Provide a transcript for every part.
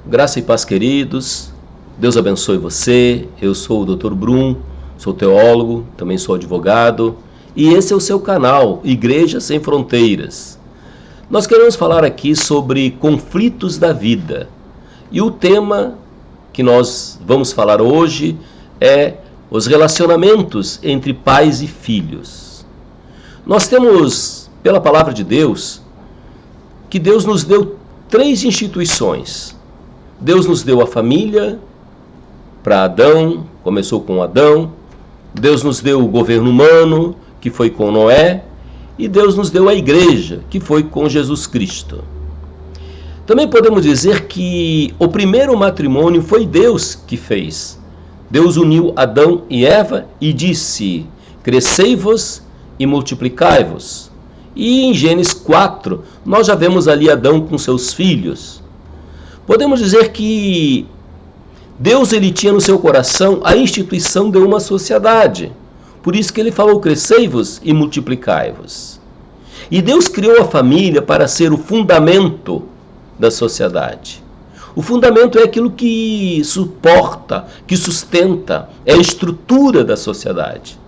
Graça e paz, queridos. Deus abençoe você. Eu sou o Dr. Brum, sou teólogo, também sou advogado. E esse é o seu canal, Igreja Sem Fronteiras. Nós queremos falar aqui sobre conflitos da vida. E o tema que nós vamos falar hoje é os relacionamentos entre pais e filhos. Nós temos, pela palavra de Deus, que Deus nos deu 3 instituições. Deus nos deu a família, para Adão, começou com Adão. Deus nos deu o governo humano, que foi com Noé. E Deus nos deu a igreja, que foi com Jesus Cristo. Também podemos dizer que o primeiro matrimônio foi Deus que fez. Deus uniu Adão e Eva e disse: crescei-vos e multiplicai-vos. E em Gênesis 4, nós já vemos ali Adão com seus filhos. Podemos dizer que Deus ele tinha no seu coração a instituição de uma sociedade. Por isso que ele falou: crescei-vos e multiplicai-vos. E Deus criou a família para ser o fundamento da sociedade. O fundamento é aquilo que suporta, que sustenta, é a estrutura da sociedade.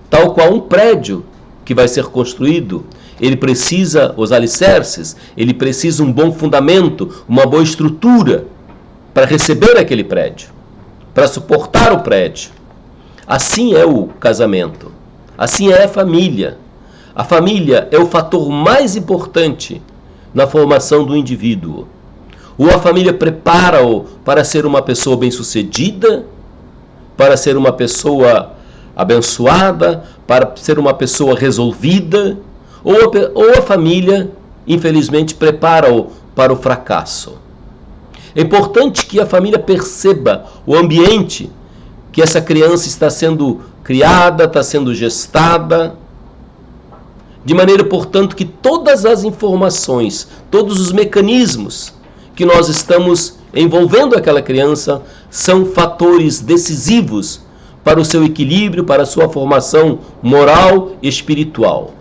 Tal qual um prédio que vai ser construído, ele precisa os alicerces, ele precisa um bom fundamento, uma boa estrutura para receber aquele prédio, para suportar o prédio. Assim é o casamento, assim é a família. A família é o fator mais importante na formação do indivíduo. Ou a família prepara-o para ser uma pessoa bem-sucedida, para ser uma pessoa abençoada, para ser uma pessoa resolvida, ou a família, infelizmente, prepara-o para o fracasso. É importante que a família perceba o ambiente que essa criança está sendo criada, está sendo gestada, de maneira, portanto, que todas as informações, todos os mecanismos que nós estamos envolvendo aquela criança são fatores decisivos para o seu equilíbrio, para a sua formação moral e espiritual.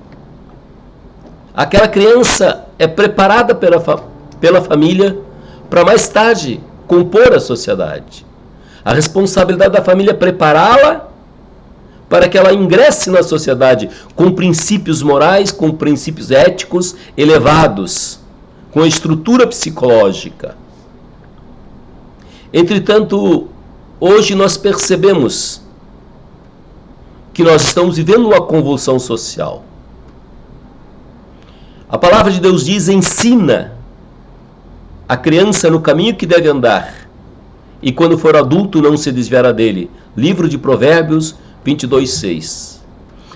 Aquela criança é preparada pela família para mais tarde compor a sociedade. A responsabilidade da família é prepará-la para que ela ingresse na sociedade com princípios morais, com princípios éticos elevados, com estrutura psicológica. Entretanto, hoje nós percebemos que nós estamos vivendo uma convulsão social. A palavra de Deus diz: ensina a criança no caminho que deve andar, e quando for adulto não se desviará dele. Livro de Provérbios 22:6.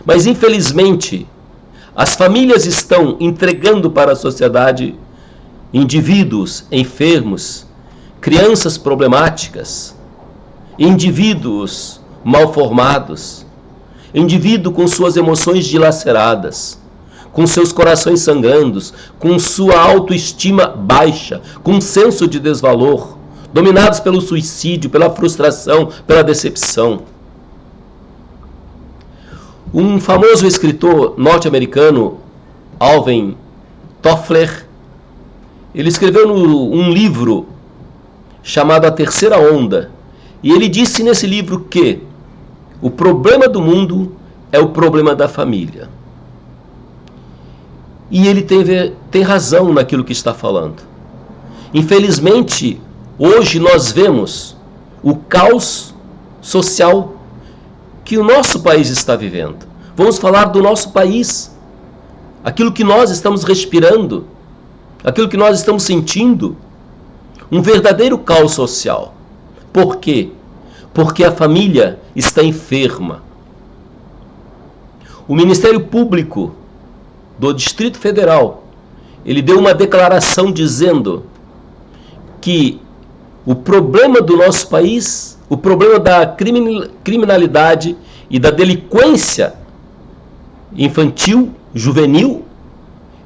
Mas infelizmente, as famílias estão entregando para a sociedade indivíduos enfermos, crianças problemáticas, indivíduos mal formados, indivíduos com suas emoções dilaceradas, com seus corações sangrando, com sua autoestima baixa, com senso de desvalor, dominados pelo suicídio, pela frustração, pela decepção. Um famoso escritor norte-americano, Alvin Toffler, ele escreveu um livro chamado A Terceira Onda, e ele disse nesse livro que o problema do mundo é o problema da família. E ele tem razão naquilo que está falando. Infelizmente, hoje nós vemos o caos social que o nosso país está vivendo. Vamos falar do nosso país, aquilo que nós estamos respirando, aquilo que nós estamos sentindo, um verdadeiro caos social. Por quê? Porque a família está enferma. O Ministério Público do Distrito Federal, ele deu uma declaração dizendo que o problema do nosso país, o problema da criminalidade e da delinquência infantil, juvenil,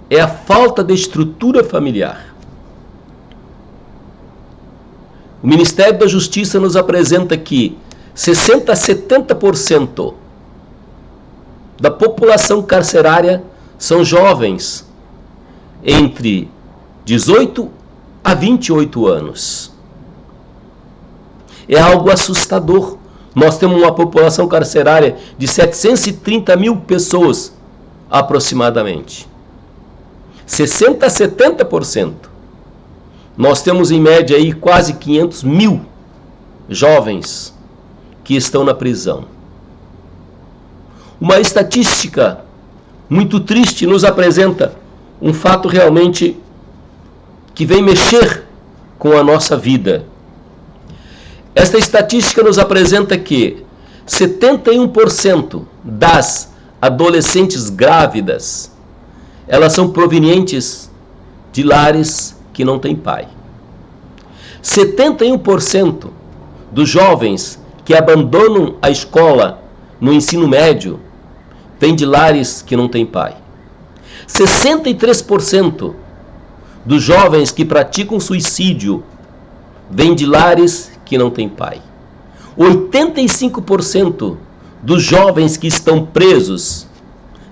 é a falta de estrutura familiar. O Ministério da Justiça nos apresenta que 60% a 70% da população carcerária são jovens entre 18 a 28 anos. É algo assustador. Nós temos uma população carcerária de 730 mil pessoas, aproximadamente. 60% a 70%. Nós temos em média aí quase 500 mil jovens que estão na prisão. Uma estatística muito triste nos apresenta um fato realmente que vem mexer com a nossa vida. Esta estatística nos apresenta que 71% das adolescentes grávidas, elas são provenientes de lares que não têm pai. 71% dos jovens que abandonam a escola no ensino médio vêm de lares que não têm pai. 63% dos jovens que praticam suicídio vêm de lares que não têm pai. 85% dos jovens que estão presos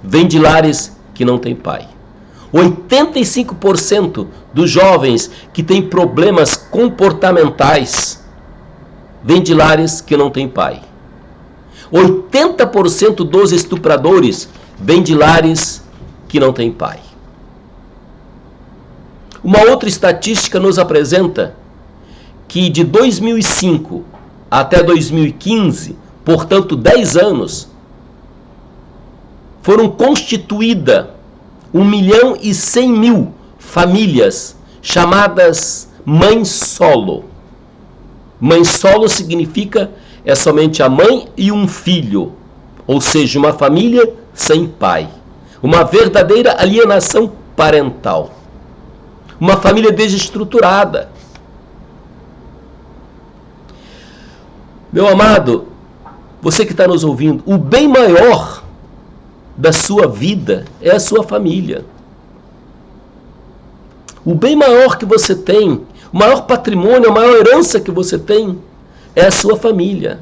vêm de lares que não têm pai. 85% dos jovens que têm problemas comportamentais vêm de lares que não têm pai. 80% dos estupradores vêm de lares que não têm pai. Uma outra estatística nos apresenta que de 2005 até 2015, portanto 10 anos, foram constituídas 1.100.000 famílias chamadas mães solo. Mãe solo significa é somente a mãe e um filho, ou seja, uma família sem pai. Uma verdadeira alienação parental. Uma família desestruturada. Meu amado, você que está nos ouvindo, o bem maior da sua vida é a sua família. O bem maior que você tem, o maior patrimônio, a maior herança que você tem é a sua família.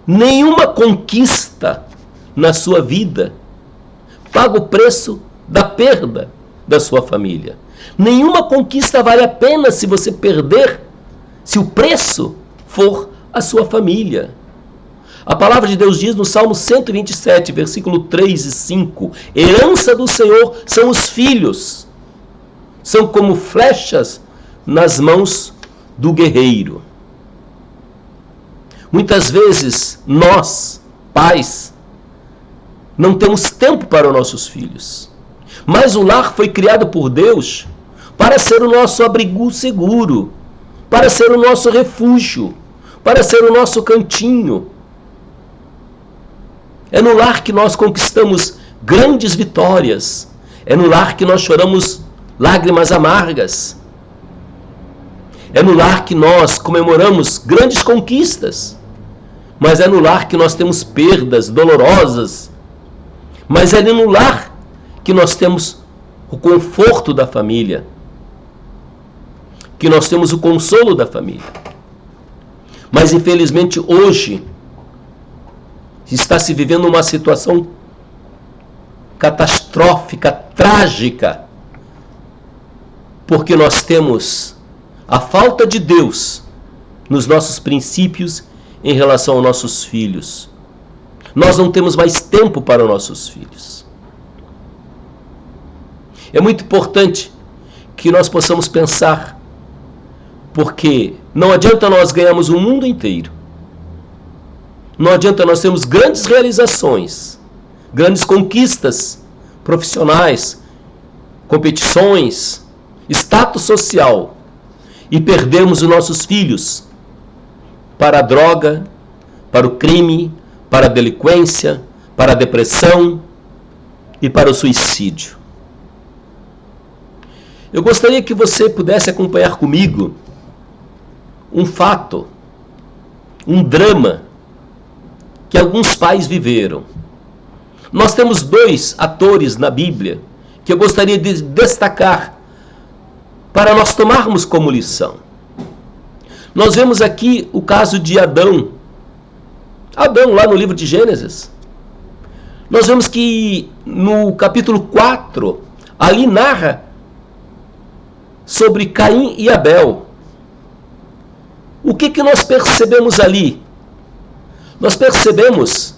Nenhuma conquista na sua vida paga o preço da perda da sua família. Nenhuma conquista vale a pena se você perder, se o preço for a sua família. A palavra de Deus diz no Salmo 127, versículo 3 e 5, herança do Senhor são os filhos, são como flechas nas mãos do guerreiro. Muitas vezes nós, pais, não temos tempo para os nossos filhos. Mas o lar foi criado por Deus para ser o nosso abrigo seguro, para ser o nosso refúgio, para ser o nosso cantinho. É no lar que nós conquistamos grandes vitórias. É no lar que nós choramos lágrimas amargas. É no lar que nós comemoramos grandes conquistas. Mas é no lar que nós temos perdas dolorosas. Mas é no lar que nós temos o conforto da família. Que nós temos o consolo da família. Mas infelizmente hoje está se vivendo uma situação catastrófica, trágica, porque nós temos a falta de Deus nos nossos princípios em relação aos nossos filhos. Nós não temos mais tempo para os nossos filhos. É muito importante que nós possamos pensar, porque não adianta nós ganharmos o mundo inteiro. Não adianta nós termos grandes realizações, grandes conquistas profissionais, competições, status social, e perdermos os nossos filhos para a droga, para o crime, para a delinquência, para a depressão e para o suicídio. Eu gostaria que você pudesse acompanhar comigo um fato, um drama que alguns pais viveram. Nós temos 2 atores na Bíblia que eu gostaria de destacar para nós tomarmos como lição. Nós vemos aqui o caso de Adão. Adão, lá no livro de Gênesis. Nós vemos que no capítulo 4, ali narra sobre Caim e Abel. O que nós percebemos ali? Nós percebemos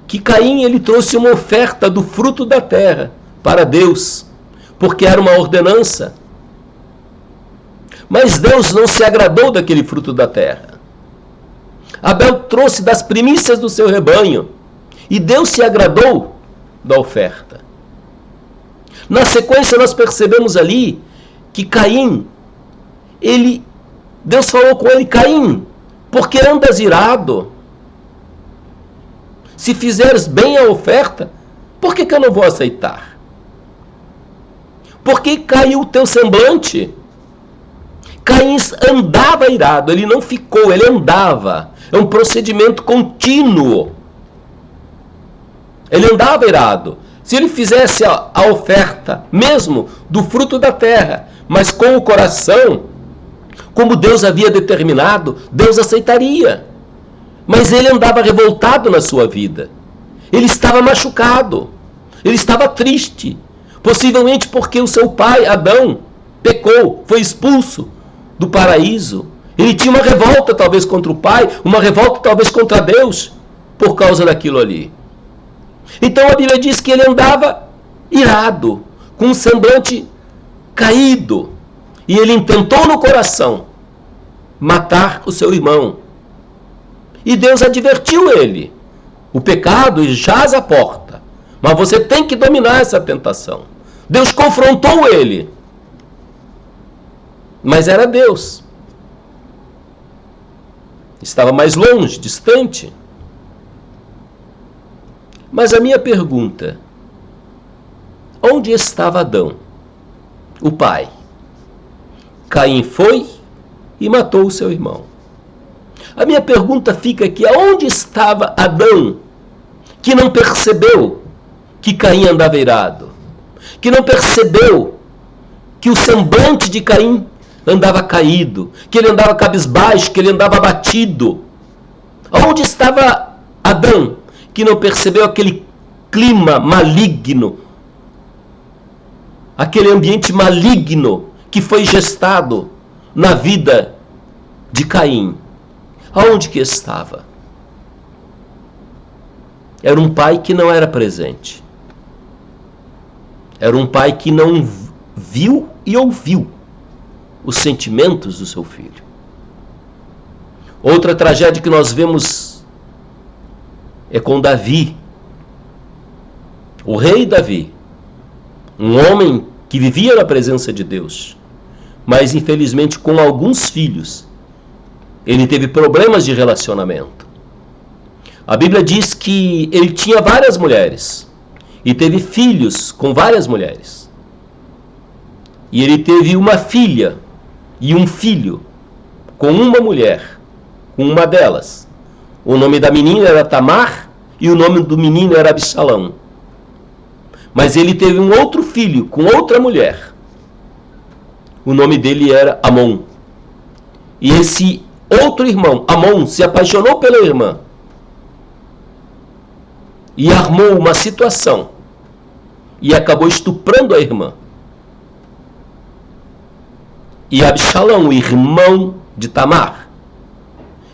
que Caim ele trouxe uma oferta do fruto da terra para Deus, porque era uma ordenança. Mas Deus não se agradou daquele fruto da terra. Abel trouxe das primícias do seu rebanho, e Deus se agradou da oferta. Na sequência nós percebemos ali que Caim, Deus falou com ele: Caim, por que andas irado? Se fizeres bem a oferta, por que eu não vou aceitar? Por que caiu o teu semblante? Caim andava irado, ele não ficou, ele andava. É um procedimento contínuo. Ele andava irado. Se ele fizesse a oferta, mesmo do fruto da terra, mas com o coração, como Deus havia determinado, Deus aceitaria. Mas ele andava revoltado na sua vida. Ele estava machucado. Ele estava triste. Possivelmente porque o seu pai, Adão, pecou, foi expulso do paraíso. Ele tinha uma revolta talvez contra o pai, uma revolta talvez contra Deus, por causa daquilo ali. Então a Bíblia diz que ele andava irado, com um semblante caído. E ele intentou no coração matar o seu irmão. E Deus advertiu ele: o pecado jaz à porta, mas você tem que dominar essa tentação. Deus confrontou ele. Mas era Deus. Estava mais longe, distante. Mas a minha pergunta: onde estava Adão, o pai? Caim foi e matou o seu irmão. A minha pergunta fica aqui: aonde estava Adão, que não percebeu que Caim andava irado? Que não percebeu que o semblante de Caim andava caído, que ele andava cabisbaixo, que ele andava abatido? Aonde estava Adão, que não percebeu aquele clima maligno, aquele ambiente maligno que foi gestado na vida de Caim? Aonde que estava? Era um pai que não era presente. Era um pai que não viu e ouviu os sentimentos do seu filho. Outra tragédia que nós vemos é com Davi. O rei Davi, um homem que vivia na presença de Deus, mas infelizmente com alguns filhos, ele teve problemas de relacionamento. A Bíblia diz que ele tinha várias mulheres e teve filhos com várias mulheres. E ele teve uma filha e um filho com uma mulher, com uma delas. O nome da menina era Tamar e o nome do menino era Absalão. Mas ele teve um outro filho com outra mulher. O nome dele era Amon. E esse outro irmão, Amon, se apaixonou pela irmã e armou uma situação e acabou estuprando a irmã. E Absalão, o irmão de Tamar,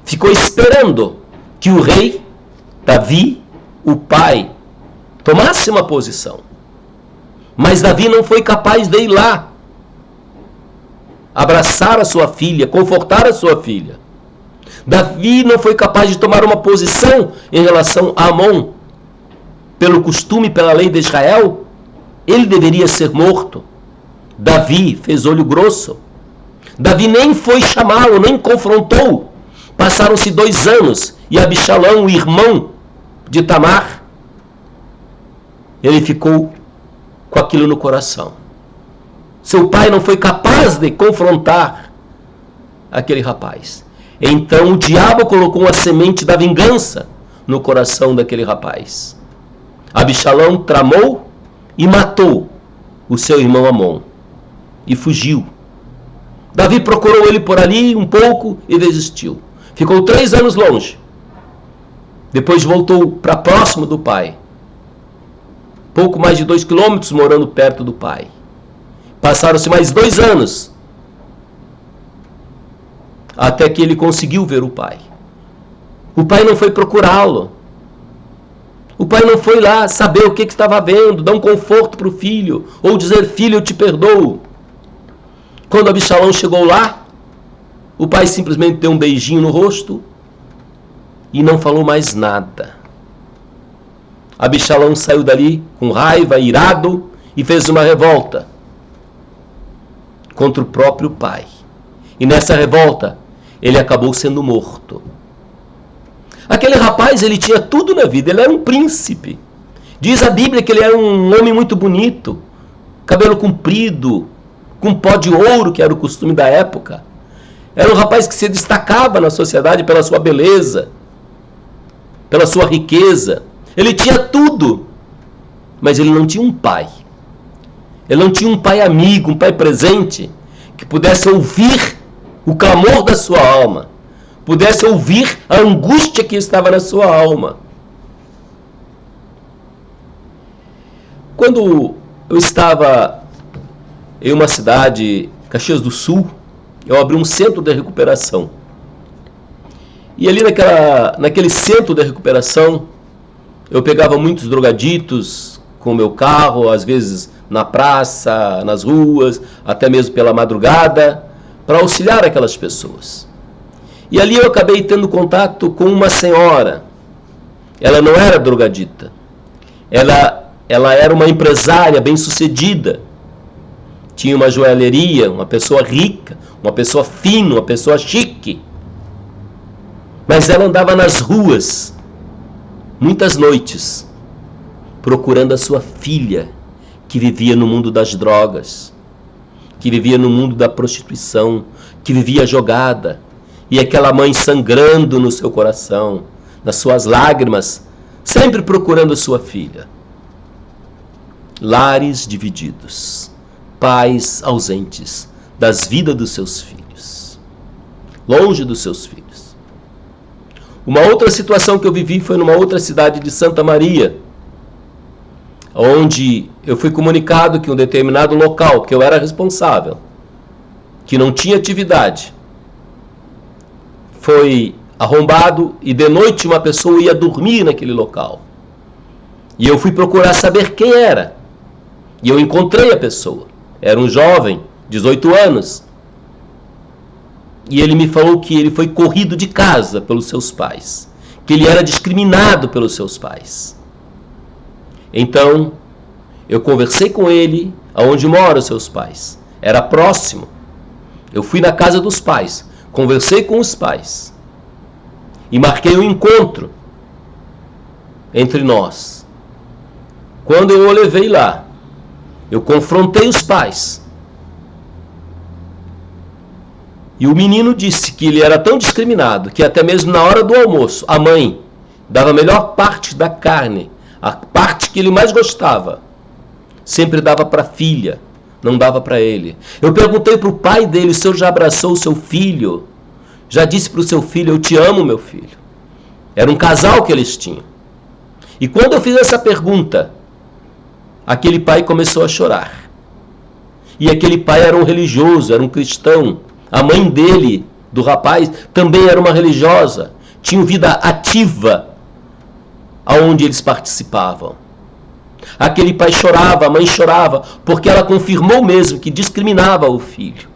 ficou esperando que o rei Davi, o pai, tomasse uma posição. Mas Davi não foi capaz de ir lá abraçar a sua filha, confortar a sua filha. Davi não foi capaz de tomar uma posição em relação a Amon. Pelo costume, pela lei de Israel, ele deveria ser morto. Davi fez olho grosso. Davi nem foi chamá-lo, nem confrontou. Passaram-se 2 anos e Absalão, o irmão de Tamar, ele ficou com aquilo no coração. Seu pai não foi capaz de confrontar aquele rapaz. Então o diabo colocou a semente da vingança no coração daquele rapaz. Absalão tramou e matou o seu irmão Amon e fugiu. Davi procurou ele por ali um pouco e desistiu. Ficou 3 anos longe. Depois voltou para próximo do pai. Pouco mais de 2 quilômetros morando perto do pai. Passaram-se mais 2 anos. até que ele conseguiu ver o pai. O pai não foi procurá-lo. O pai não foi lá saber o que estava vendo, dar um conforto para o filho, ou dizer: filho, eu te perdoo. Quando Absalão chegou lá, o pai simplesmente deu um beijinho no rosto e não falou mais nada. Absalão saiu dali com raiva, irado, e fez uma revolta contra o próprio pai. E nessa revolta, ele acabou sendo morto. Aquele rapaz, ele tinha tudo na vida, ele era um príncipe. Diz a Bíblia que ele era um homem muito bonito, cabelo comprido, com pó de ouro, que era o costume da época. Era um rapaz que se destacava na sociedade pela sua beleza, pela sua riqueza. Ele tinha tudo, mas ele não tinha um pai. Ele não tinha um pai amigo, um pai presente, que pudesse ouvir o clamor da sua alma, pudesse ouvir a angústia que estava na sua alma. Quando eu estava em uma cidade, Caxias do Sul, eu abri um centro de recuperação. E ali naquele centro de recuperação, eu pegava muitos drogaditos com o meu carro, às vezes na praça, nas ruas, até mesmo pela madrugada, para auxiliar aquelas pessoas. E ali eu acabei tendo contato com uma senhora. Ela não era drogadita. Ela era uma empresária bem-sucedida. Tinha uma joalheria, uma pessoa rica, uma pessoa fina, uma pessoa chique. Mas ela andava nas ruas, muitas noites, procurando a sua filha, que vivia no mundo das drogas, que vivia no mundo da prostituição, que vivia jogada. E aquela mãe sangrando no seu coração, nas suas lágrimas, sempre procurando a sua filha. Lares divididos, pais ausentes das vidas dos seus filhos, longe dos seus filhos. Uma outra situação que eu vivi foi numa outra cidade de Santa Maria, onde eu fui comunicado que um determinado local que eu era responsável, que não tinha atividade, foi arrombado e de noite uma pessoa ia dormir naquele local. E eu fui procurar saber quem era. E eu encontrei a pessoa. Era um jovem, 18 anos. E ele me falou que ele foi corrido de casa pelos seus pais, que ele era discriminado pelos seus pais. Então, eu conversei com ele aonde moram os seus pais. Era próximo. Eu fui na casa dos pais, conversei com os pais e marquei um encontro entre nós. Quando eu o levei lá, eu confrontei os pais. E o menino disse que ele era tão discriminado que até mesmo na hora do almoço, a mãe dava a melhor parte da carne, a parte que ele mais gostava, sempre dava para a filha, não dava para ele. Eu perguntei para o pai dele: o senhor já abraçou o seu filho? Já disse para o seu filho: eu te amo, meu filho? Era um casal que eles tinham. E quando eu fiz essa pergunta, aquele pai começou a chorar. E aquele pai era um religioso, era um cristão. A mãe dele, do rapaz, também era uma religiosa. Tinha vida ativa aonde eles participavam. Aquele pai chorava, a mãe chorava, porque ela confirmou mesmo que discriminava o filho.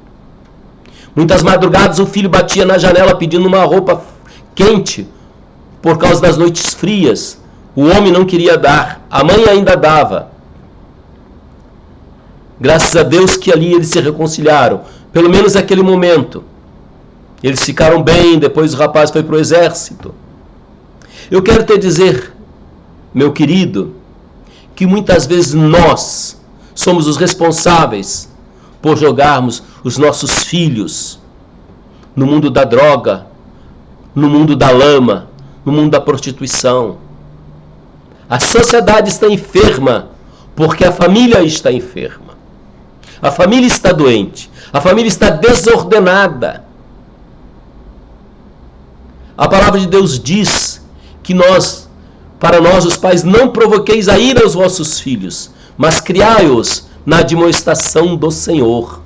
Muitas madrugadas o filho batia na janela pedindo uma roupa quente, por causa das noites frias. O homem não queria dar, a mãe ainda dava. Graças a Deus que ali eles se reconciliaram, pelo menos naquele momento. Eles ficaram bem, depois o rapaz foi para o exército. Eu quero te dizer, meu querido, que muitas vezes nós somos os responsáveis por jogarmos os nossos filhos no mundo da droga, no mundo da lama, no mundo da prostituição. A sociedade está enferma porque a família está enferma. A família está doente. A família está desordenada. A palavra de Deus diz que para nós os pais, não provoqueis a ira aos vossos filhos, mas criai-os na admoestação do Senhor.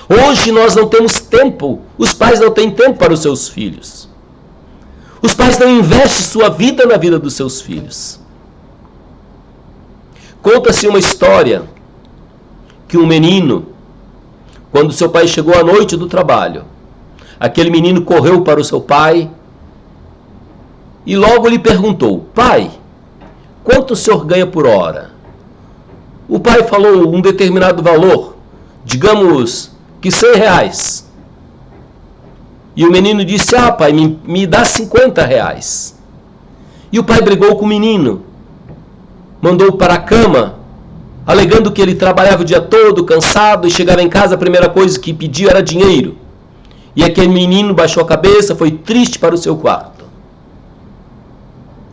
Hoje nós não temos tempo, os pais não têm tempo para os seus filhos. Os pais não investem sua vida na vida dos seus filhos. Conta-se uma história que um menino, quando seu pai chegou à noite do trabalho, aquele menino correu para o seu pai e logo lhe perguntou: pai, quanto o senhor ganha por hora? O pai falou um determinado valor, digamos que R$100. E o menino disse: ah, pai, me dá R$50. E o pai brigou com o menino, mandou-o para a cama, alegando que ele trabalhava o dia todo, cansado, e chegava em casa, a primeira coisa que pedia era dinheiro. E aquele menino baixou a cabeça, foi triste para o seu quarto.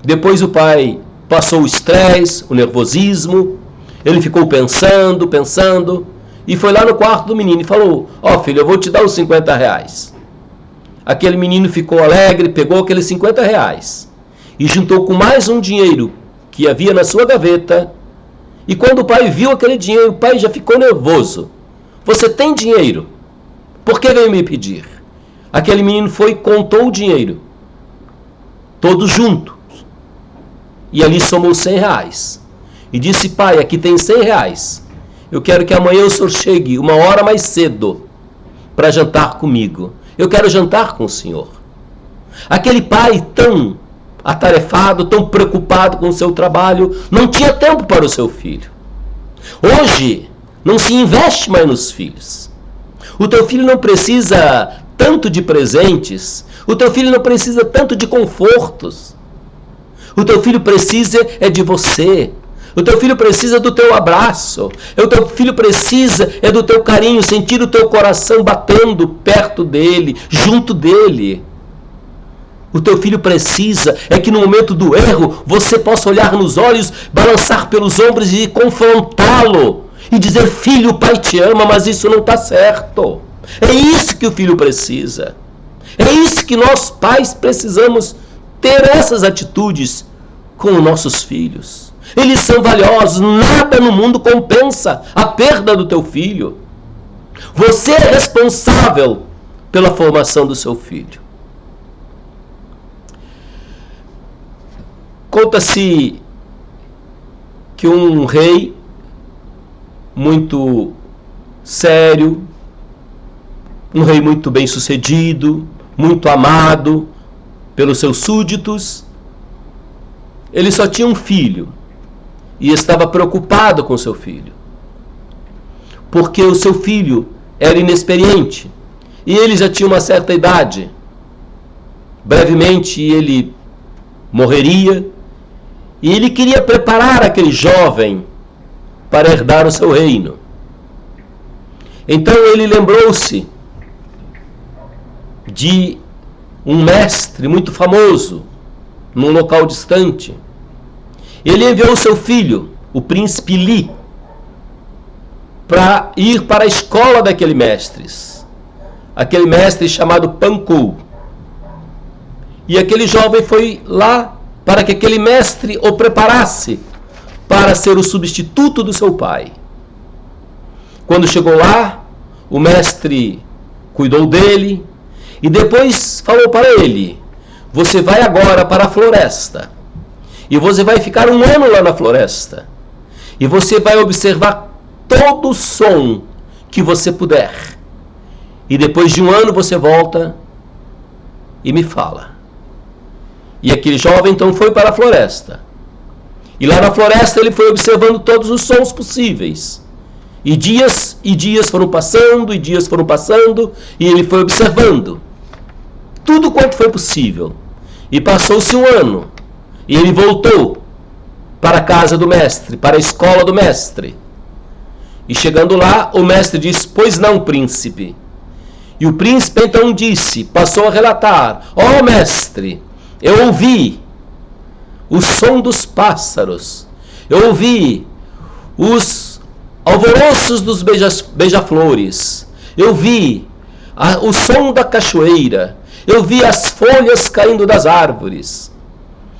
Depois o pai passou o estresse, o nervosismo, ele ficou pensando, e foi lá no quarto do menino e falou: ó, filho, eu vou te dar os R$50. Aquele menino ficou alegre, pegou aqueles R$50 e juntou com mais um dinheiro que havia na sua gaveta. E quando o pai viu aquele dinheiro, o pai já ficou nervoso. Você tem dinheiro? Por que veio me pedir? Aquele menino foi e contou o dinheiro, todos juntos. E ali somou R$100. E disse: pai, aqui tem R$100. Eu quero que amanhã o senhor chegue 1 hora mais cedo para jantar comigo. Eu quero jantar com o senhor. Aquele pai tão atarefado, tão preocupado com o seu trabalho, não tinha tempo para o seu filho. Hoje, não se investe mais nos filhos. O teu filho não precisa tanto de presentes. O teu filho não precisa tanto de confortos. O teu filho precisa é de você. O teu filho precisa do teu abraço. O teu filho precisa é do teu carinho, sentir o teu coração batendo perto dele, junto dele. O teu filho precisa é que no momento do erro você possa olhar nos olhos, balançar pelos ombros e confrontá-lo. E dizer: filho, o pai te ama, mas isso não está certo. É isso que o filho precisa. É isso que nós pais precisamos ter, essas atitudes com os nossos filhos. Eles são valiosos, nada no mundo compensa a perda do teu filho. Você é responsável pela formação do seu filho. Conta-se que um rei muito sério, um rei muito bem sucedido, muito amado pelos seus súditos, ele só tinha um filho e estava preocupado com seu filho, porque o seu filho era inexperiente e ele já tinha uma certa idade. Brevemente ele morreria e ele queria preparar aquele jovem para herdar o seu reino. Então ele lembrou-se de um mestre muito famoso num local distante. Ele enviou seu filho, o príncipe Li, para ir para a escola daquele aquele mestre chamado Pancou. E aquele jovem foi lá para que aquele mestre o preparasse para ser o substituto do seu pai. Quando chegou lá, o mestre cuidou dele e depois falou para ele: você vai agora para a floresta e você vai ficar 1 ano lá na floresta e você vai observar todo o som que você puder, e depois de 1 ano você volta e me fala. E aquele jovem então foi para a floresta, e lá na floresta ele foi observando todos os sons possíveis, e dias foram passando, e ele foi observando tudo quanto foi possível. E passou-se 1 ano, e ele voltou para a casa do mestre, para a escola do mestre. E chegando lá, o mestre disse: pois não, príncipe. E o príncipe então passou a relatar: ó mestre, eu ouvi o som dos pássaros, eu ouvi os alvoroços dos beija-flores, eu vi o som da cachoeira, eu vi as folhas caindo das árvores.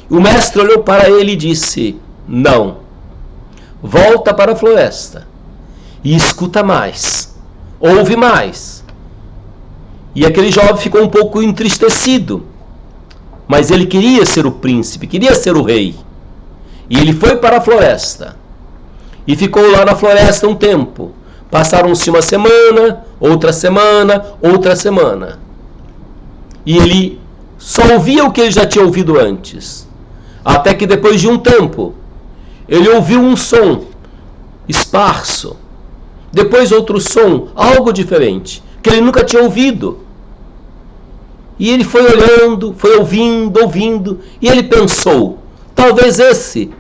O mestre olhou para ele e disse: não, volta para a floresta e escuta mais, ouve mais. E aquele jovem ficou um pouco entristecido, mas ele queria ser o príncipe, queria ser o rei. E ele foi para a floresta e ficou lá na floresta um tempo. Passaram-se uma semana, outra semana, outra semana. E ele só ouvia o que ele já tinha ouvido antes. Até que depois de um tempo, ele ouviu um som esparso. Depois outro som, algo diferente, que ele nunca tinha ouvido. E ele foi olhando, foi ouvindo, e ele pensou, talvez esse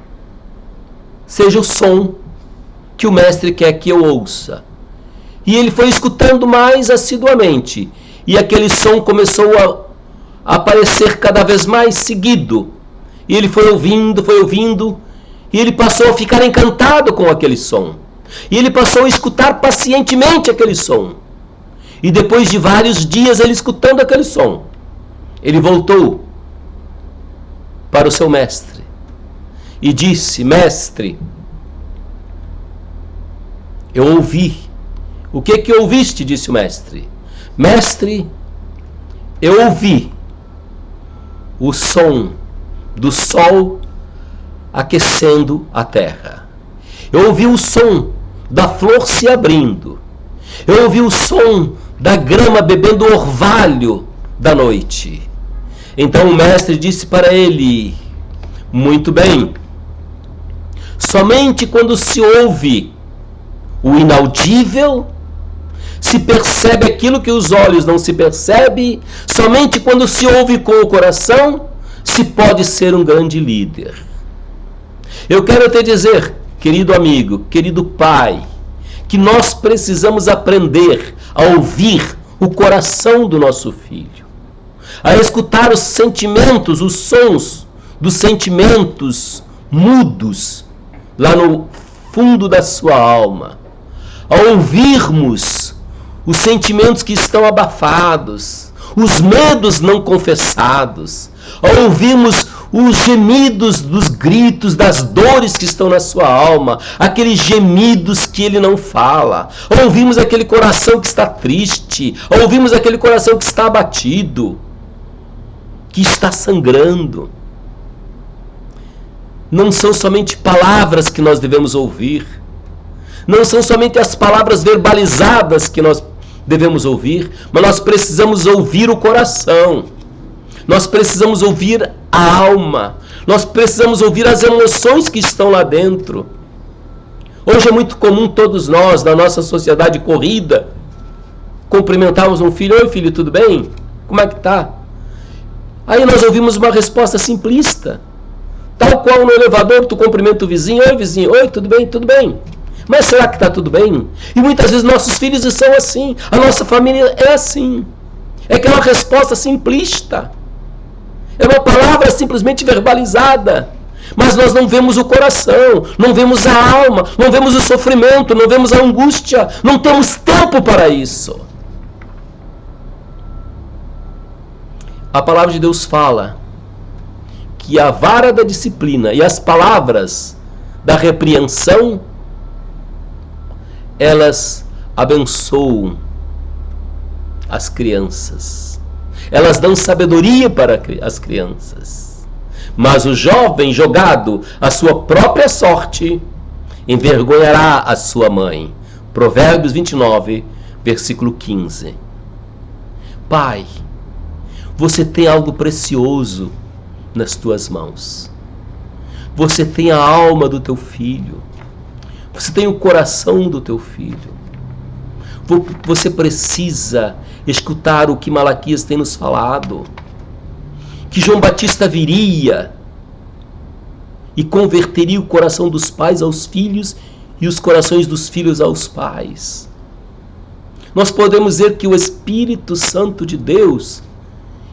seja o som que o mestre quer que eu ouça. E ele foi escutando mais assiduamente, e aquele som começou a aparecer cada vez mais seguido. E ele foi ouvindo, e ele passou a ficar encantado com aquele som. E ele passou a escutar pacientemente aquele som. E depois de vários dias ele escutando aquele som, ele voltou para o seu mestre e disse: mestre, eu ouvi. O que ouviste? Disse o mestre. Mestre, eu ouvi o som do sol aquecendo a terra. Eu ouvi o som da flor se abrindo. Eu ouvi o som da grama bebendo o orvalho da noite. Então o mestre disse para ele: muito bem, somente quando se ouve o inaudível, se percebe aquilo que os olhos não se percebem, somente quando se ouve com o coração, se pode ser um grande líder. Eu quero te dizer, querido amigo, querido pai, que nós precisamos aprender a ouvir o coração do nosso filho, a escutar os sentimentos, os sons dos sentimentos mudos lá no fundo da sua alma, a ouvirmos os sentimentos que estão abafados, os medos não confessados, a ouvirmos os gemidos dos gritos, das dores que estão na sua alma, aqueles gemidos que ele não fala, ouvimos aquele coração que está triste, ouvimos aquele coração que está abatido, que está sangrando. Não são somente palavras que nós devemos ouvir, não são somente as palavras verbalizadas que nós devemos ouvir, mas nós precisamos ouvir o coração. Nós precisamos ouvir a alma. Nós precisamos ouvir as emoções que estão lá dentro. Hoje é muito comum todos nós, na nossa sociedade corrida, cumprimentarmos um filho: oi filho, tudo bem? Como é que tá? Aí nós ouvimos uma resposta simplista. Tal qual no elevador, tu cumprimenta o vizinho: oi vizinho, oi, tudo bem? Tudo bem. Mas será que está tudo bem? E muitas vezes nossos filhos são assim. A nossa família é assim. É aquela resposta simplista. É uma palavra simplesmente verbalizada. Mas nós não vemos o coração, não vemos a alma, não vemos o sofrimento, não vemos a angústia. Não temos tempo para isso. A palavra de Deus fala que a vara da disciplina e as palavras da repreensão, elas abençoam as crianças. Elas dão sabedoria para as crianças. Mas o jovem jogado à sua própria sorte envergonhará a sua mãe. Provérbios 29, versículo 15. Pai, você tem algo precioso nas tuas mãos. Você tem a alma do teu filho. Você tem o coração do teu filho. Você precisa escutar o que Malaquias tem nos falado. Que João Batista viria e converteria o coração dos pais aos filhos e os corações dos filhos aos pais. Nós podemos dizer que o Espírito Santo de Deus,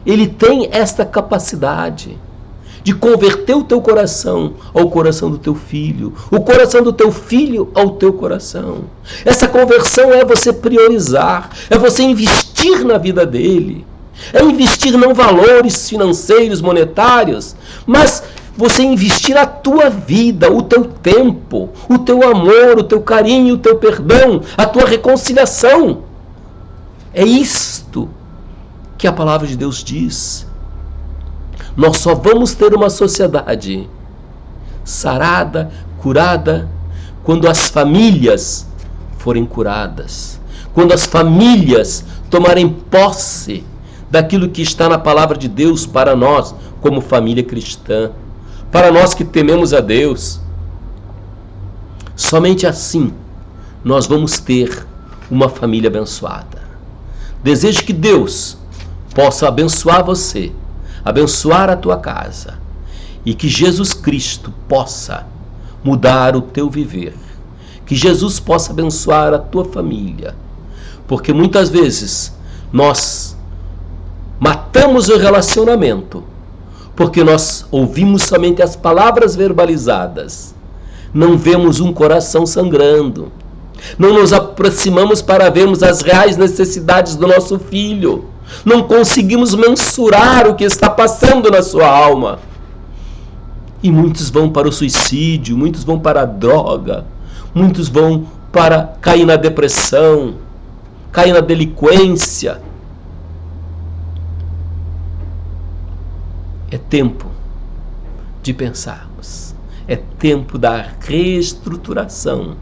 ele tem esta capacidade de converter o teu coração ao coração do teu filho, o coração do teu filho ao teu coração. Essa conversão é você priorizar, é você investir na vida dele, é investir não valores financeiros, monetários, mas você investir a tua vida, o teu tempo, o teu amor, o teu carinho, o teu perdão, a tua reconciliação É isto que a palavra de Deus diz. Nós só vamos ter uma sociedade sarada, curada, quando as famílias forem curadas, quando as famílias tomarem posse daquilo que está na palavra de Deus para nós, como família cristã, para nós que tememos a Deus. Somente assim nós vamos ter uma família abençoada. Desejo que Deus possa abençoar você, abençoar a tua casa, e que Jesus Cristo possa mudar o teu viver, que Jesus possa abençoar a tua família, porque muitas vezes nós matamos o relacionamento porque nós ouvimos somente as palavras verbalizadas, não vemos um coração sangrando, não nos aproximamos para vermos as reais necessidades do nosso filho, não conseguimos mensurar o que está passando na sua alma. E muitos vão para o suicídio, muitos vão para a droga, muitos vão para cair na depressão, cair na delinquência. É tempo de pensarmos, é tempo da reestruturação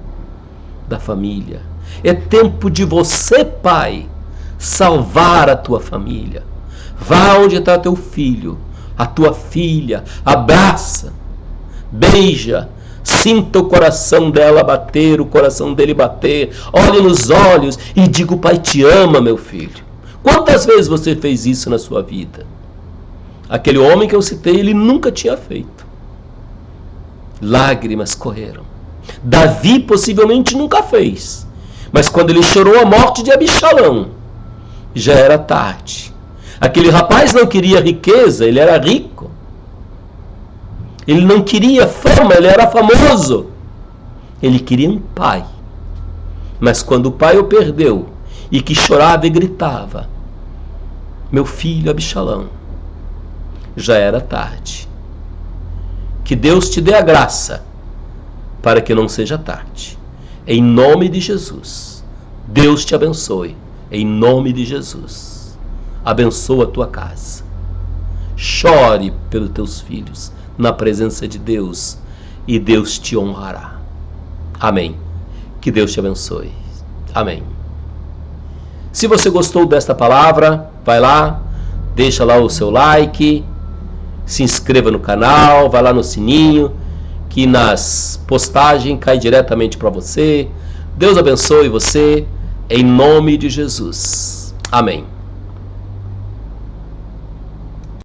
da família, é tempo de você, pai, salvar a tua família. Vá onde está teu filho, a tua filha, abraça, beija, sinta o coração dela bater, o coração dele bater, olhe nos olhos e diga: o pai te ama, meu filho. Quantas vezes você fez isso na sua vida? Aquele homem que eu citei, ele nunca tinha feito. Lágrimas correram. Davi possivelmente nunca fez, mas quando ele chorou a morte de Absalão, já era tarde. Aquele rapaz não queria riqueza, ele era rico. Ele não queria fama, ele era famoso. Ele queria um pai. Mas quando o pai o perdeu, e que chorava e gritava: meu filho Absalão, já era tarde. Que Deus te dê a graça para que não seja tarde. Em nome de Jesus. Deus te abençoe. Em nome de Jesus. Abençoa a tua casa. Chore pelos teus filhos na presença de Deus e Deus te honrará. Amém. Que Deus te abençoe. Amém. Se você gostou desta palavra, vai lá, deixa lá o seu like, se inscreva no canal, vai lá no sininho, que nas postagens cai diretamente para você. Deus abençoe você, em nome de Jesus. Amém.